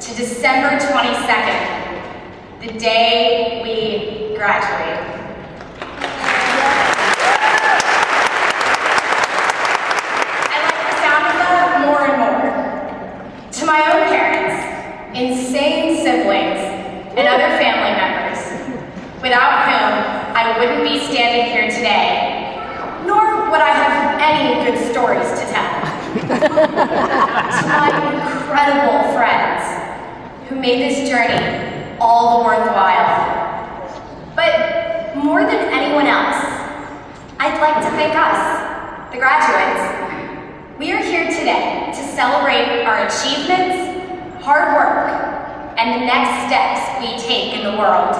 to December 22nd, the day we graduate. I like the sound of that more and more. To my own parents, insane siblings, and other family members, without whom I wouldn't be standing here today, nor would I have any good stories to tell. To my incredible friends who made this journey all the worthwhile. But more than anyone else, I'd like to thank us, the graduates. We are here today to celebrate our achievements, hard work, and the next steps we take in the world.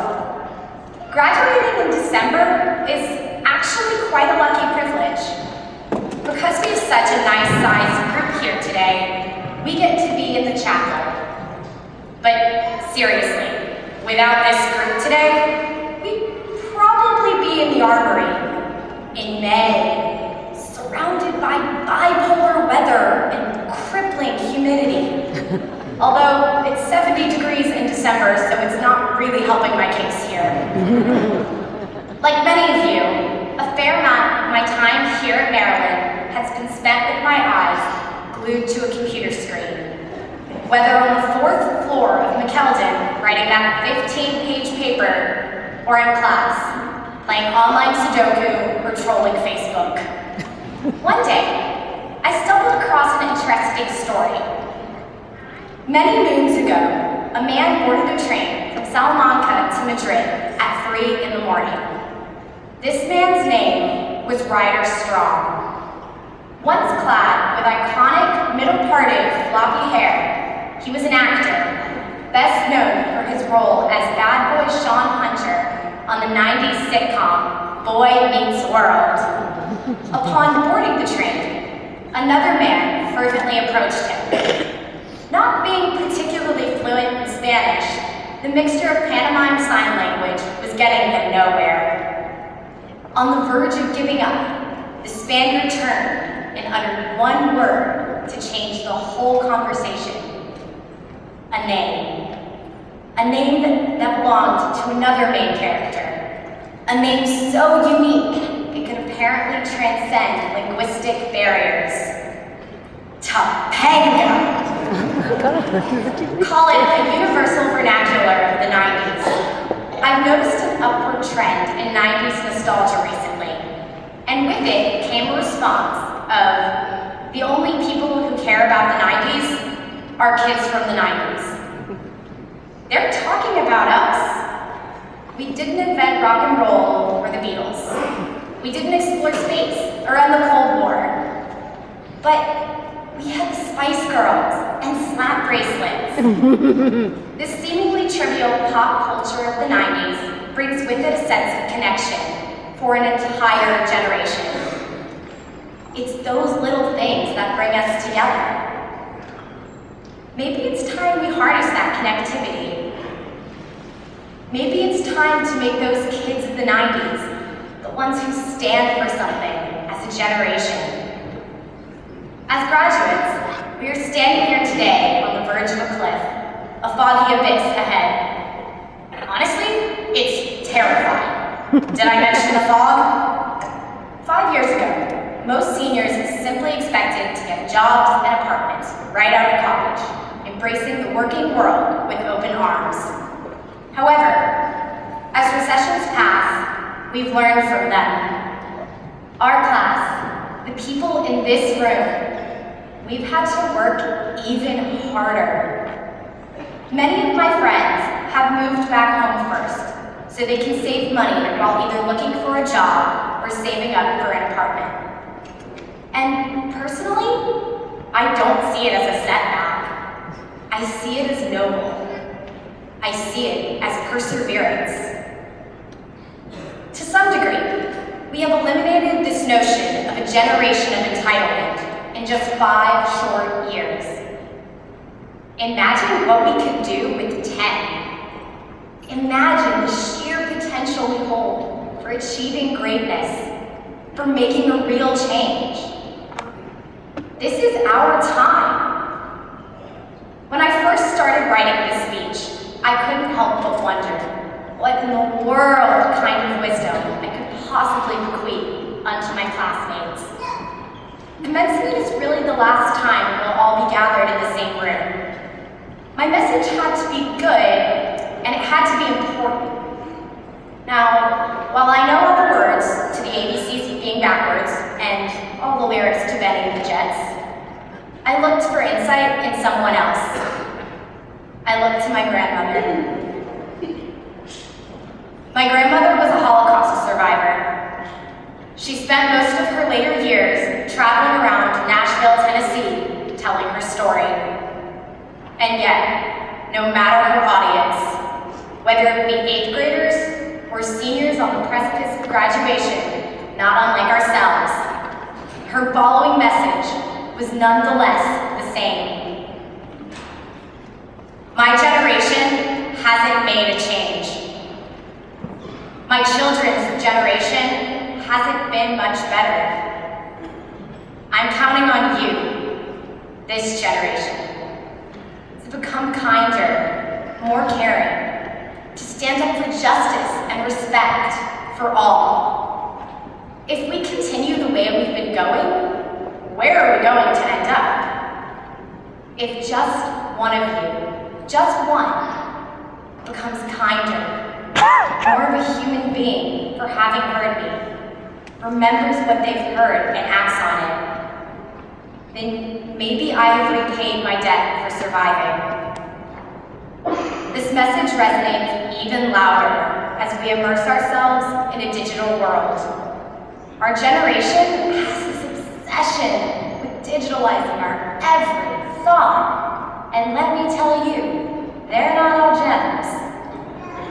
Graduating in December is actually quite a lucky privilege. Because we have such a nice-sized group here today, we get to be in the chapel. But seriously, without this group today, we'd probably be in the armory in May, surrounded by bipolar weather and crippling humidity. Although it's 70 degrees in December, so it's not really helping my case here. Like many of you, a fair amount of my time here at Maryland has been spent with my eyes glued to a computer screen. Whether on the 4th floor of McKeldin, writing that 15-page paper, or in class, playing online Sudoku or trolling Facebook. One day, I stumbled across an interesting story. Many moons ago, a man boarded a train from Salamanca to Madrid at 3 in the morning. This man's name was Ryder Strong. Once clad with iconic, middle-parted, floppy hair, he was an actor, best known for his role as bad boy Sean Hunter on the 90s sitcom Boy Meets World. Upon boarding the train, another man fervently approached him. Not being particularly fluent in Spanish, the mixture of pantomime sign language was getting him nowhere. On the verge of giving up, the Spaniard turned and uttered one word to change the whole conversation. A name. A name that belonged to another main character. A name so unique it could apparently transcend linguistic barriers. Topanga. Call it a universal vernacular of the 90s. I've noticed an upward trend in 90s nostalgia recently, and with it came a response of the only people who care about the 90s are kids from the 90s. They're talking about us. We didn't invent rock and roll or the Beatles. We didn't explore space or end the Cold War. But we had the Spice Girls and slap bracelets. This seemingly trivial pop culture of the 90s brings with it a sense of connection for an entire generation. It's those little things that bring us together. Maybe it's time we harness that connectivity. Maybe it's time to make those kids of the 90s the ones who stand for something as a generation. As graduates, we are standing here today on the verge of a cliff, a foggy abyss ahead. Honestly, it's terrifying. Did I mention the fog? 5 years ago, most seniors simply expected to get jobs and apartments right out of college, embracing the working world with open arms. However, as recessions pass, we've learned from them. Our class, the people in this room, we've had to work even harder. Many of my friends have moved back home first, so they can save money while either looking for a job or saving up for an apartment. And personally, I don't see it as a setback. I see it as noble. I see it as perseverance. To some degree, we have eliminated this notion of a generation of entitlement in just 5 short years. Imagine what we could do with 10. Imagine the sheer potential we hold for achieving greatness, for making a real change. This is our time. When I first started writing wonder what in the world kind of wisdom I could possibly bequeath unto my classmates. Commencement is really the last time we'll all be gathered in the same room. My message had to be good, and it had to be important. Now, while I know all the words to the ABCs of being backwards and all the lyrics to Benny and the Jets, I looked for insight in someone else. I looked to my grandmother. My grandmother was a Holocaust survivor. She spent most of her later years traveling around Nashville, Tennessee, telling her story. And yet, no matter her audience, whether it be 8th graders or seniors on the precipice of graduation, not unlike ourselves, her following message was nonetheless the same. My generation hasn't made a change. My children's generation hasn't been much better. I'm counting on you, this generation, to become kinder, more caring, to stand up for justice and respect for all. If we continue the way we've been going, where are we going to end up? If just one of you, just one, becomes kinder, more of a human being for having heard me, remembers what they've heard and acts on it, then maybe I have repaid my debt for surviving. This message resonates even louder as we immerse ourselves in a digital world. Our generation has this obsession with digitalizing our every thought. And let me tell you, they're not all gems.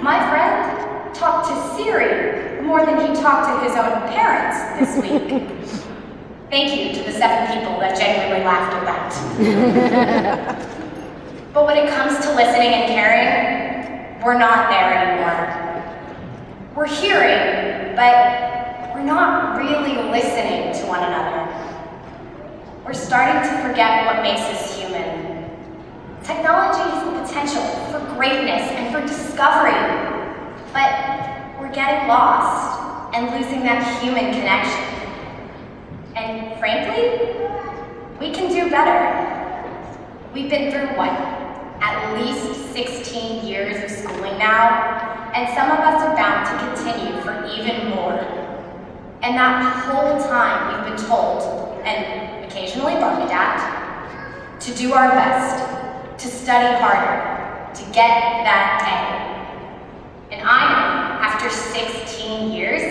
My friend talked to Siri more than he talked to his own parents this week. Thank you to the 7 people that genuinely laughed at that. But when it comes to listening and caring, we're not there anymore. We're hearing, but we're not really listening to one another. We're starting to forget what makes us human. Technology has the potential for greatness and for discovery, but we're getting lost and losing that human connection. And frankly, we can do better. We've been through what? At least 16 years of schooling now, and some of us are bound to continue for even more. And that whole time we've been told, and occasionally bargained at, to do our best, to study harder, to get that A. And I know, after 16 years,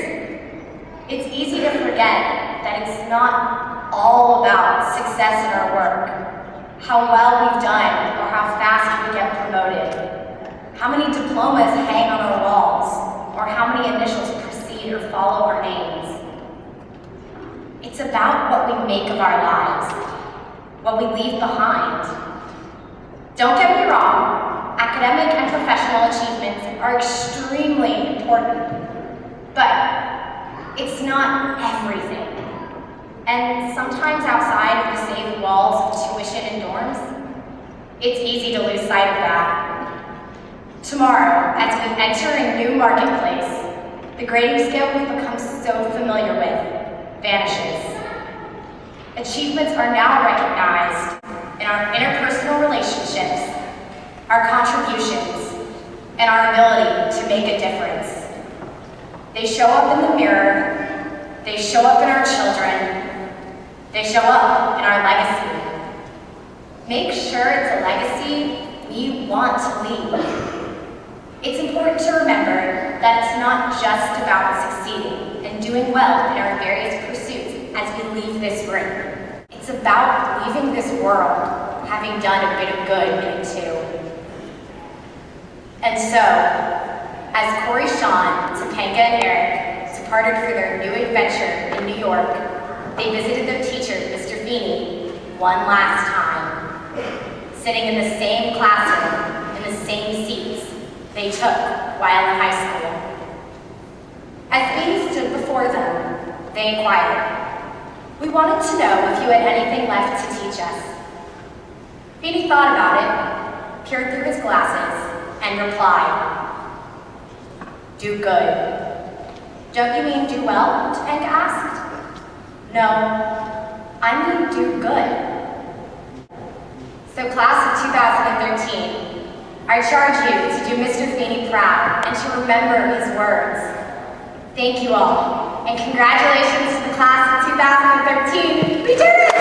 it's easy to forget that it's not all about success in our work, how well we've done, or how fast we get promoted, how many diplomas hang on our walls, or how many initials precede or follow our names. It's about what we make of our lives, what we leave behind. Don't get me wrong, academic and professional achievements are extremely important, but it's not everything. And sometimes outside of the safe walls of tuition and dorms, it's easy to lose sight of that. Tomorrow, as we enter a new marketplace, the grading scale we've become so familiar with vanishes. Achievements are now recognized in our interpersonal relationships, our contributions, and our ability to make a difference. They show up in the mirror, they show up in our children, they show up in our legacy. Make sure it's a legacy we want to leave. It's important to remember that it's not just about succeeding and doing well in our various pursuits as we leave this room. It's about leaving this world having done a bit of good in it too. And so, as Corey, Sean, Topanga, and Eric departed for their new adventure in New York, they visited their teacher, Mr. Feeney, one last time, sitting in the same classroom, in the same seats they took while in high school. As Feeney stood before them, they inquired, "We wanted to know if you had anything left to teach us." Feeney thought about it, peered through his glasses, and replied, do good. Don't you mean do well? Tank asked. No, I mean do good. So class of 2013, I charge you to do Mr. Feeney proud and to remember his words. Thank you all, and congratulations to the class of 2013. We did it!